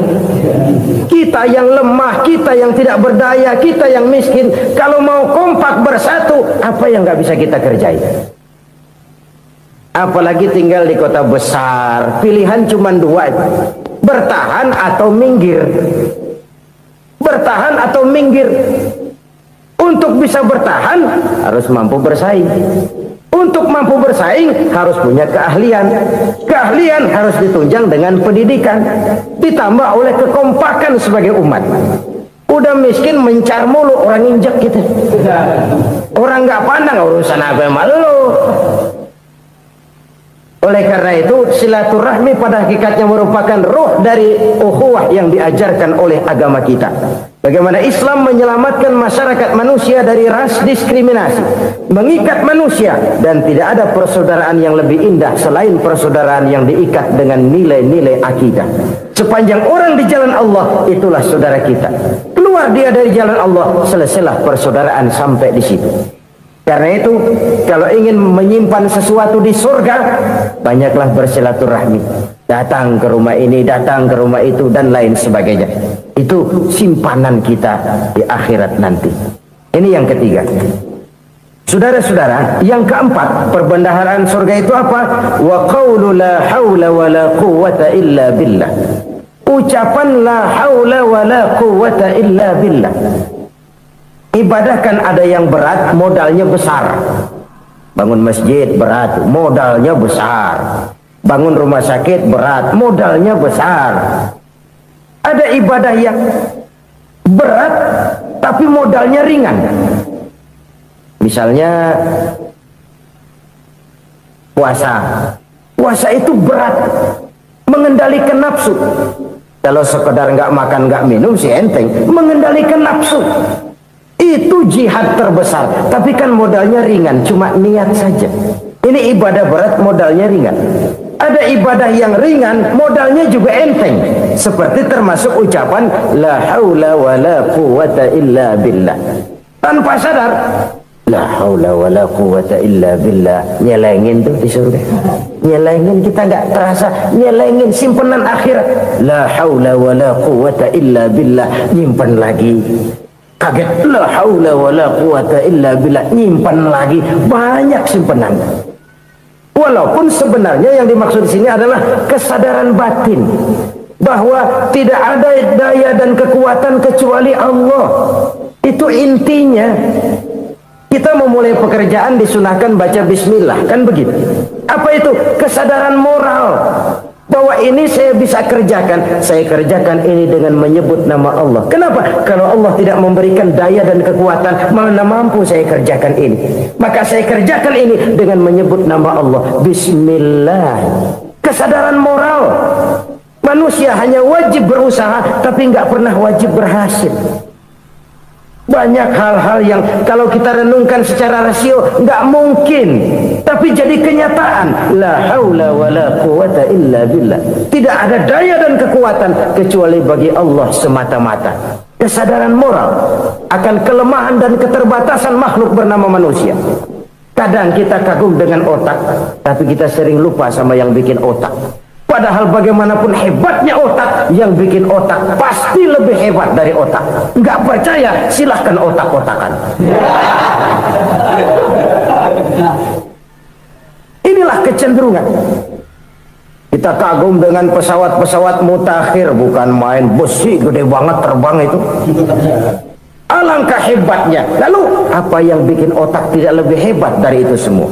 Kita yang lemah, kita yang tidak berdaya, kita yang miskin, kalau mau kompak bersatu, apa yang nggak bisa kita kerjain? Apalagi tinggal di kota besar, pilihan cuma 2. Bertahan atau minggir. Bertahan atau minggir. Untuk bisa bertahan harus mampu bersaing. Untuk mampu bersaing harus punya keahlian. Keahlian harus ditunjang dengan pendidikan, ditambah oleh kekompakan sebagai umat. Udah miskin mencar mulu, orang injek gitu. Orang nggak pandang urusan apa yang malu. Oleh karena itu silaturahmi pada hakikatnya merupakan roh dari ukhuwah yang diajarkan oleh agama kita. Bagaimana Islam menyelamatkan masyarakat manusia dari ras diskriminasi, mengikat manusia, dan tidak ada persaudaraan yang lebih indah selain persaudaraan yang diikat dengan nilai-nilai akidah. Sepanjang orang di jalan Allah, itulah saudara kita. Keluar dia dari jalan Allah, selesailah persaudaraan sampai di situ. Karena itu, kalau ingin menyimpan sesuatu di surga, banyaklah bersilaturahmi. Datang ke rumah ini, datang ke rumah itu, dan lain sebagainya. Itu simpanan kita di akhirat nanti. Ini yang ketiga. Saudara-saudara, yang keempat, perbendaharaan surga itu apa? Wa qawlu la hawla wa la quwwata illa billah. Ucapan la hawla wa la quwwata illa billah. Ibadah kan ada yang berat, modalnya besar. Bangun masjid berat, modalnya besar. Bangun rumah sakit berat, modalnya besar. Ada ibadah yang berat, tapi modalnya ringan. Misalnya puasa. Puasa itu berat, mengendalikan nafsu. Kalau sekedar nggak makan, nggak minum sih enteng. Mengendalikan nafsu. Itu jihad terbesar, tapi kan modalnya ringan, cuma niat saja. Ini ibadah berat, modalnya ringan. Ada ibadah yang ringan, modalnya juga enteng. Seperti termasuk ucapan la haula wa la quwwata illa billah. Tanpa sadar, la haula wa la quwwata illa billah. Nyelengin tuh di surga. Nyelengin, kita nggak terasa. Nyelengin simpenan akhirat. La haula wa la quwwata illa billah. Nyimpan lagi. Kaget, la haula wala quwata illa billah, nyimpan lagi banyak simpanan. Walaupun sebenarnya yang dimaksud di sini adalah kesadaran batin bahwa tidak ada daya dan kekuatan kecuali Allah. Itu intinya. Kita memulai pekerjaan disunahkan baca bismillah, kan begitu. Apa itu? Kesadaran moral bahwa ini saya bisa kerjakan. Saya kerjakan ini dengan menyebut nama Allah. Kenapa? Kalau Allah tidak memberikan daya dan kekuatan, mana mampu saya kerjakan ini. Maka saya kerjakan ini dengan menyebut nama Allah. Bismillah. Kesadaran moral. Manusia hanya wajib berusaha, tapi nggak pernah wajib berhasil. Banyak hal-hal yang kalau kita renungkan secara rasio nggak mungkin, tapi jadi kenyataan. La haula wala quwata illa billah. Tidak ada daya dan kekuatan kecuali bagi Allah semata-mata. Kesadaran moral akan kelemahan dan keterbatasan makhluk bernama manusia. Kadang kita kagum dengan otak, tapi kita sering lupa sama yang bikin otak. Padahal bagaimanapun hebatnya otak, yang bikin otak pasti lebih hebat dari otak. Nggak percaya, silahkan otak-otakan. Inilah kecenderungan. Kita kagum dengan pesawat-pesawat mutakhir, bukan main besi gede banget terbang itu. Alangkah hebatnya. Lalu apa yang bikin otak tidak lebih hebat dari itu semua?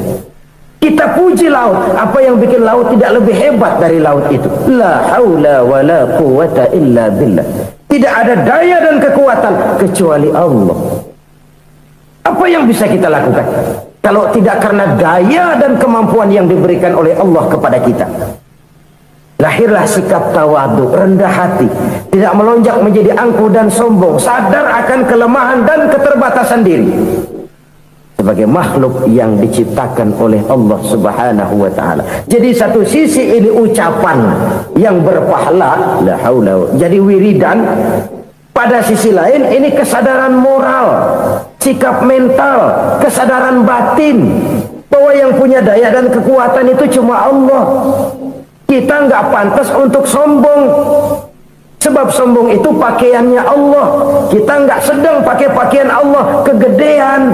Kita puji laut, apa yang bikin laut tidak lebih hebat dari laut itu? La haula wala quwata illa billah. Tidak ada daya dan kekuatan kecuali Allah. Apa yang bisa kita lakukan kalau tidak karena daya dan kemampuan yang diberikan oleh Allah kepada kita? Lahirlah sikap tawadu, rendah hati, tidak melonjak menjadi angkuh dan sombong, sadar akan kelemahan dan keterbatasan diri. Sebagai makhluk yang diciptakan oleh Allah Subhanahu wa taala. Jadi satu sisi ini ucapan yang berpahala, la haula, jadi wiridan. Pada sisi lain ini kesadaran moral, sikap mental, kesadaran batin bahwa yang punya daya dan kekuatan itu cuma Allah. Kita nggak pantas untuk sombong. Sebab sombong itu pakaiannya Allah. Kita nggak sedang pakai pakaian Allah, kegedean.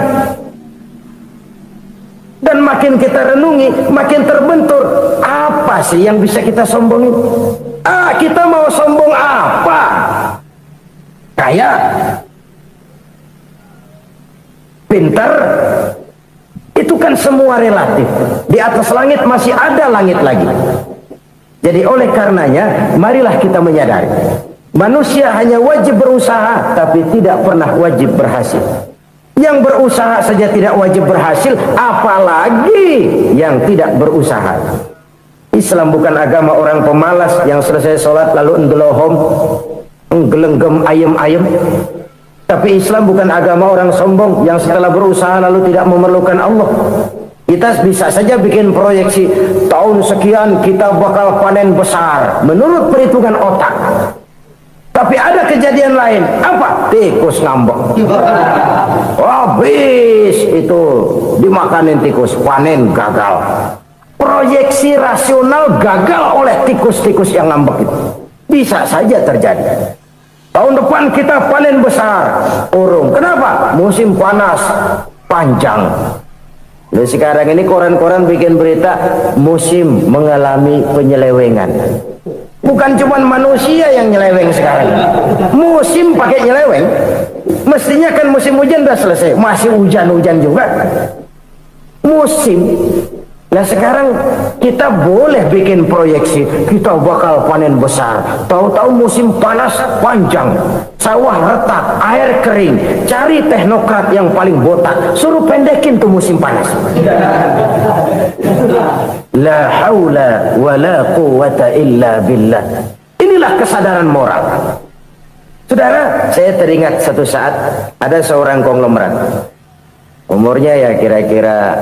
Dan makin kita renungi, makin terbentur. Apa sih yang bisa kita sombongin? Kita mau sombong apa? Kaya? Pintar? Itu kan semua relatif. Di atas langit masih ada langit lagi. Jadi oleh karenanya, marilah kita menyadari. Manusia hanya wajib berusaha, tapi tidak pernah wajib berhasil. Yang berusaha saja tidak wajib berhasil, apalagi yang tidak berusaha. Islam bukan agama orang pemalas yang selesai sholat lalu endelohom, nggelenggem ayem-ayem. Tapi Islam bukan agama orang sombong yang setelah berusaha lalu tidak memerlukan Allah. Kita bisa saja bikin proyeksi, tahun sekian kita bakal panen besar menurut perhitungan otak. Tapi ada kejadian lain. Apa? Tikus ngambek. Habis itu dimakanin tikus, panen gagal. Proyeksi rasional gagal oleh tikus-tikus yang ngambek itu. Bisa saja terjadi. Tahun depan kita panen besar, urung. Kenapa? Musim panas panjang. Lalu sekarang ini koran-koran bikin berita musim mengalami penyelewengan. Bukan cuma manusia yang nyeleweng sekarang. Musim pakai nyeleweng. Mestinya kan musim hujan udah selesai, masih hujan-hujan juga. Musim. Nah sekarang kita boleh bikin proyeksi, kita bakal panen besar. Tahu-tahu musim panas panjang, sawah retak, air kering. Cari teknokrat yang paling botak, suruh pendekin tuh musim panas. La haula wala quwata illa billah. Inilah kesadaran moral. Saudara, saya teringat satu saat ada seorang konglomerat. Umurnya ya kira-kira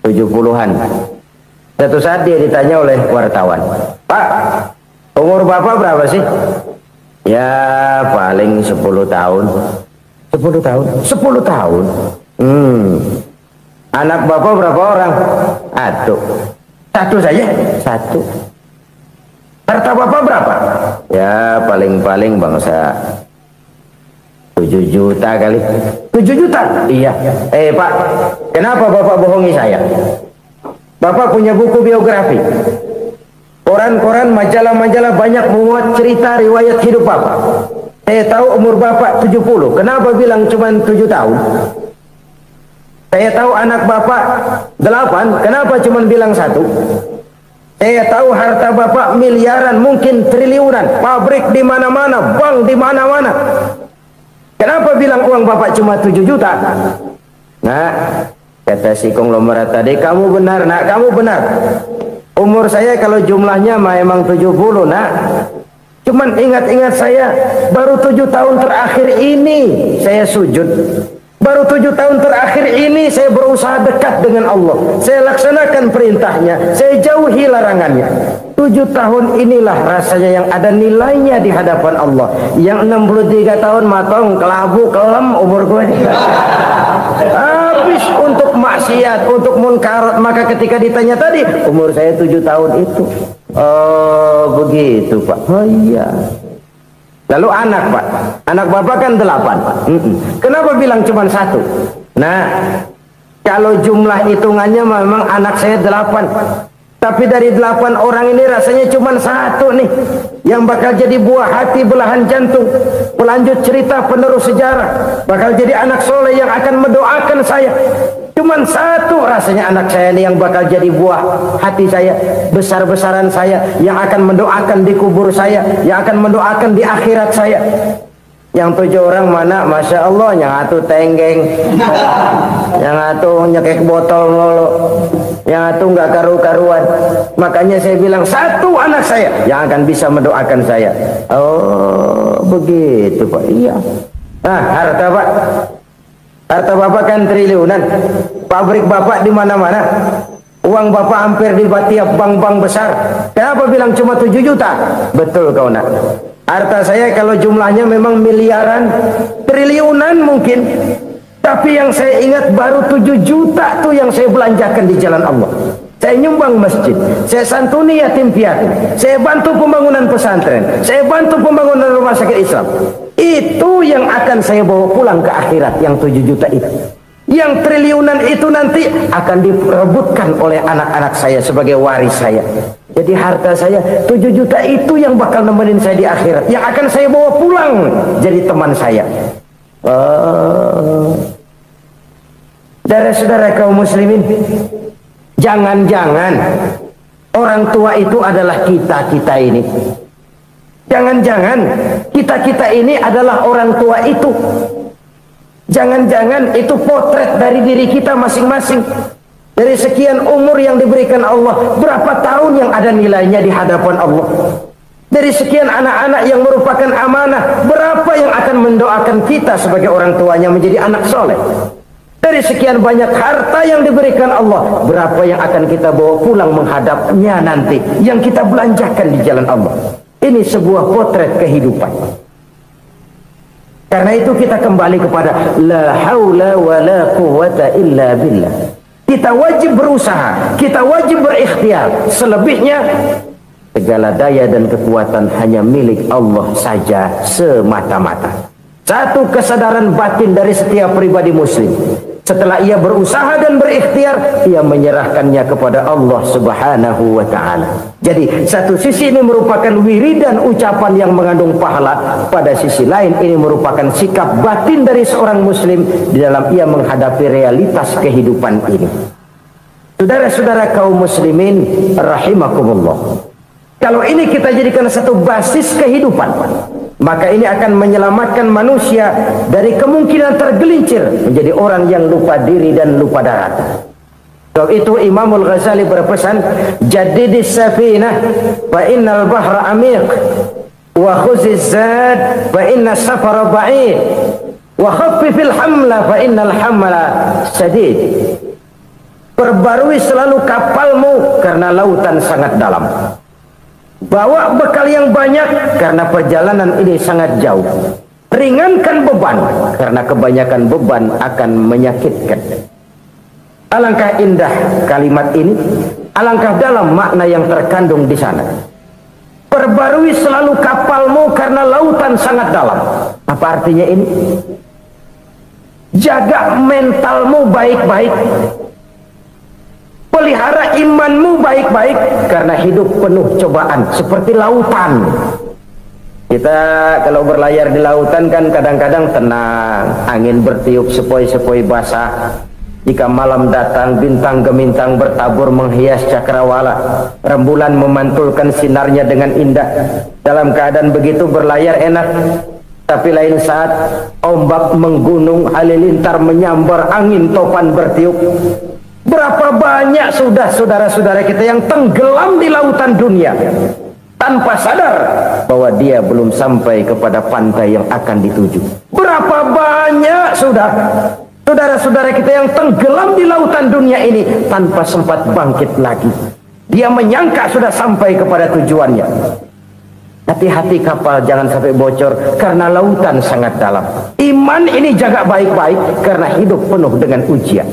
70-an. Satu saat dia ditanya oleh wartawan, "Pak, umur Bapak berapa sih?" "Ya paling 10 tahun." 10 tahun? 10 tahun? Anak Bapak berapa orang? Satu saja? Satu. Harta Bapak berapa? Ya paling-paling bangsa 7 juta kali. 7 juta? Iya. Pak, kenapa Bapak bohongi saya? Bapak punya buku biografi. Koran-koran, majalah-majalah banyak memuat cerita riwayat hidup Bapak. Saya tahu umur Bapak 70. Kenapa bilang cuma 7 tahun? Saya tahu anak Bapak 8. Kenapa cuma bilang 1? Saya tahu harta Bapak miliaran, mungkin triliunan. Pabrik di mana-mana, bank di mana-mana. Kenapa bilang uang Bapak cuma 7 juta? Nah, kata si konglomerat tadi, kamu benar nak, kamu benar. Umur saya kalau jumlahnya memang 70 nak. Cuman ingat-ingat saya, baru 7 tahun terakhir ini saya sujud. Baru 7 tahun terakhir ini saya berusaha dekat dengan Allah. Saya laksanakan perintahnya, saya jauhi larangannya. 7 tahun inilah rasanya yang ada nilainya di hadapan Allah. Yang 63 tahun matong, kelabu, kelem umur gue. Habis untuk maksiat, untuk munkarat. Maka ketika ditanya tadi, umur saya 7 tahun itu. Oh begitu Pak. Oh iya. Lalu anak Pak, anak Bapak kan 8. Kenapa bilang cuma 1? Nah, kalau jumlah hitungannya memang anak saya 8. Tapi dari 8 orang ini rasanya cuma 1 nih yang bakal jadi buah hati, belahan jantung, pelanjut cerita, penerus sejarah, bakal jadi anak soleh yang akan mendoakan saya. Cuman 1 rasanya anak saya ini yang bakal jadi buah hati saya, besar-besaran saya, yang akan mendoakan di kubur saya, yang akan mendoakan di akhirat saya. Yang 7 orang mana, Masya Allah, yang 1 tenggeng, yang 1 nyekek botol mulu, yang 1 nggak karu-karuan. Makanya saya bilang 1 anak saya yang akan bisa mendoakan saya. Oh begitu Pak. Iya. Nah, harta Pak, harta Bapak kan triliunan. Pabrik Bapak di mana-mana. Uang Bapak hampir di tiap bank-bank besar. Kenapa bilang cuma 7 juta? Betul kau nak. Harta saya kalau jumlahnya memang miliaran, triliunan mungkin. Tapi yang saya ingat baru 7 juta tuh yang saya belanjakan di jalan Allah. Saya nyumbang masjid, saya santuni yatim piatu, saya bantu pembangunan pesantren, saya bantu pembangunan rumah sakit Islam. Itu yang akan saya bawa pulang ke akhirat, yang 7 juta itu. Yang triliunan itu nanti akan diperebutkan oleh anak-anak saya sebagai waris saya. Jadi harta saya 7 juta itu yang bakal nemenin saya di akhirat, yang akan saya bawa pulang jadi teman saya. Saudara-saudara kaum muslimin, jangan-jangan orang tua itu adalah kita-kita ini. Jangan-jangan kita-kita ini adalah orang tua itu. Jangan-jangan itu potret dari diri kita masing-masing. Dari sekian umur yang diberikan Allah, berapa tahun yang ada nilainya di hadapan Allah? Dari sekian anak-anak yang merupakan amanah, berapa yang akan mendoakan kita sebagai orang tuanya menjadi anak soleh? Dari sekian banyak harta yang diberikan Allah, berapa yang akan kita bawa pulang menghadapnya nanti, yang kita belanjakan di jalan Allah? Ini sebuah potret kehidupan. Karena itu kita kembali kepada la haula wa la quwwata illa billah. Kita wajib berusaha, kita wajib berikhtiar. Selebihnya segala daya dan kekuatan hanya milik Allah saja semata-mata. Satu kesadaran batin dari setiap pribadi muslim. Setelah ia berusaha dan berikhtiar, ia menyerahkannya kepada Allah Subhanahu wa ta'ala. Jadi satu sisi ini merupakan wiridan ucapan yang mengandung pahala, pada sisi lain ini merupakan sikap batin dari seorang muslim di dalam ia menghadapi realitas kehidupan ini. Saudara-saudara kaum muslimin rahimakumullah, kalau ini kita jadikan satu basis kehidupan, maka ini akan menyelamatkan manusia dari kemungkinan tergelincir menjadi orang yang lupa diri dan lupa darat. Sebab itu Imamul Ghazali berpesan, jaddidis safinah fa innal bahra amiq wa khuziz zad fa inna safara ba'id wa khaffifil hamla fa innal hamla sadid. Perbarui selalu kapalmu karena lautan sangat dalam. Bawa bekal yang banyak karena perjalanan ini sangat jauh. Ringankan beban karena kebanyakan beban akan menyakitkan. Alangkah indah kalimat ini, alangkah dalam makna yang terkandung di sana. Perbarui selalu kapalmu karena lautan sangat dalam. Apa artinya ini? Jaga mentalmu baik-baik, pelihara imanmu baik-baik, karena hidup penuh cobaan seperti lautan. Kita kalau berlayar di lautan kan kadang-kadang tenang, angin bertiup sepoi-sepoi basah. Jika malam datang, bintang gemintang bertabur menghias cakrawala, rembulan memantulkan sinarnya dengan indah. Dalam keadaan begitu berlayar enak. Tapi lain saat ombak menggunung, halilintar menyambar, angin topan bertiup. Berapa banyak sudah saudara-saudara kita yang tenggelam di lautan dunia tanpa sadar bahwa dia belum sampai kepada pantai yang akan dituju. Berapa banyak sudah saudara-saudara kita yang tenggelam di lautan dunia ini tanpa sempat bangkit lagi. Dia menyangka sudah sampai kepada tujuannya. Hati-hati kapal jangan sampai bocor karena lautan sangat dalam. Iman ini jaga baik-baik karena hidup penuh dengan ujian.